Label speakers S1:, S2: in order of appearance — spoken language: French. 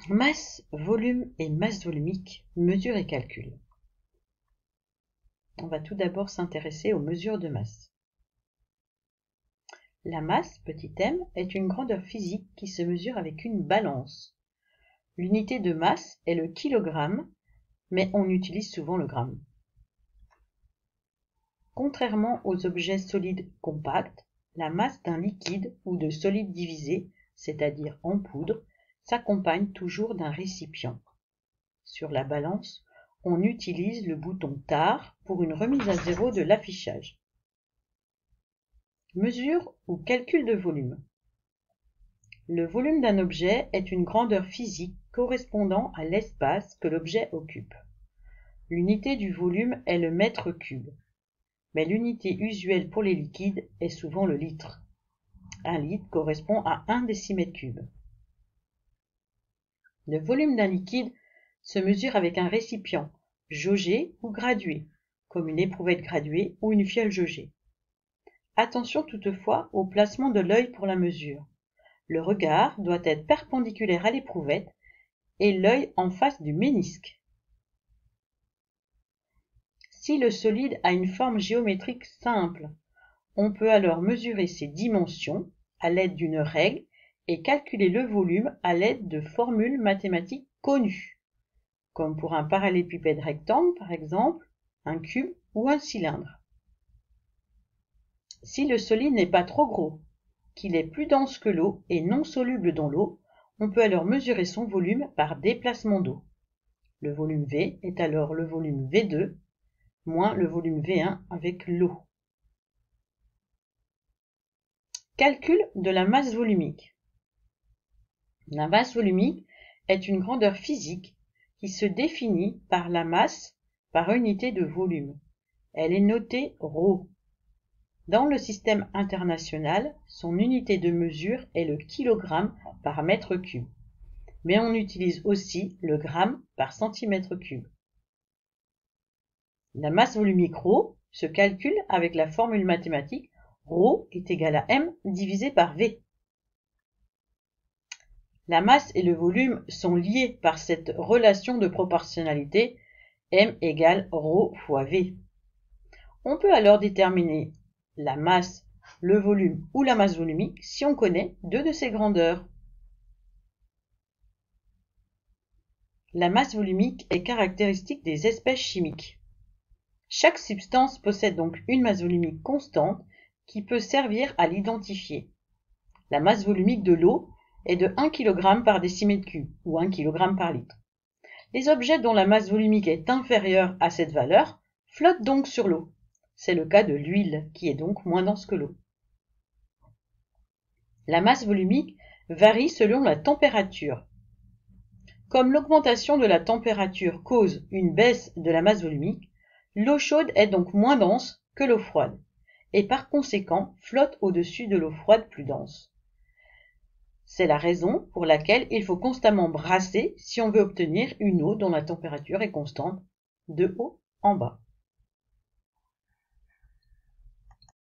S1: Masse, volume et masse volumique, mesure et calcul. On va tout d'abord s'intéresser aux mesures de masse. La masse, petit m, est une grandeur physique qui se mesure avec une balance. L'unité de masse est le kilogramme, mais on utilise souvent le gramme. Contrairement aux objets solides compacts, la masse d'un liquide ou de solide divisé, c'est-à-dire en poudre, s'accompagne toujours d'un récipient. Sur la balance, on utilise le bouton tare pour une remise à zéro de l'affichage. Mesure ou calcul de volume. Le volume d'un objet est une grandeur physique correspondant à l'espace que l'objet occupe. L'unité du volume est le mètre cube, mais l'unité usuelle pour les liquides est souvent le litre. Un litre correspond à 1 décimètre cube. Le volume d'un liquide se mesure avec un récipient, jaugé ou gradué, comme une éprouvette graduée ou une fiole jaugée. Attention toutefois au placement de l'œil pour la mesure. Le regard doit être perpendiculaire à l'éprouvette et l'œil en face du ménisque. Si le solide a une forme géométrique simple, on peut alors mesurer ses dimensions à l'aide d'une règle et calculer le volume à l'aide de formules mathématiques connues, comme pour un parallélépipède rectangle par exemple, un cube ou un cylindre. Si le solide n'est pas trop gros, qu'il est plus dense que l'eau et non soluble dans l'eau, on peut alors mesurer son volume par déplacement d'eau. Le volume V est alors le volume V2 moins le volume V1 avec l'eau. Calcul de la masse volumique. La masse volumique est une grandeur physique qui se définit par la masse par unité de volume. Elle est notée ρ. Dans le système international, son unité de mesure est le kilogramme par mètre cube, mais on utilise aussi le gramme par centimètre cube. La masse volumique ρ se calcule avec la formule mathématique ρ est égal à m divisé par v. La masse et le volume sont liés par cette relation de proportionnalité m égale ρ fois v. On peut alors déterminer la masse, le volume ou la masse volumique si on connaît deux de ces grandeurs. La masse volumique est caractéristique des espèces chimiques. Chaque substance possède donc une masse volumique constante qui peut servir à l'identifier. La masse volumique de l'eau est de 1 kg par décimètre cube ou 1 kg par litre. Les objets dont la masse volumique est inférieure à cette valeur flottent donc sur l'eau. C'est le cas de l'huile qui est donc moins dense que l'eau. La masse volumique varie selon la température. Comme l'augmentation de la température cause une baisse de la masse volumique, l'eau chaude est donc moins dense que l'eau froide et par conséquent flotte au-dessus de l'eau froide plus dense. C'est la raison pour laquelle il faut constamment brasser si on veut obtenir une eau dont la température est constante de haut en bas.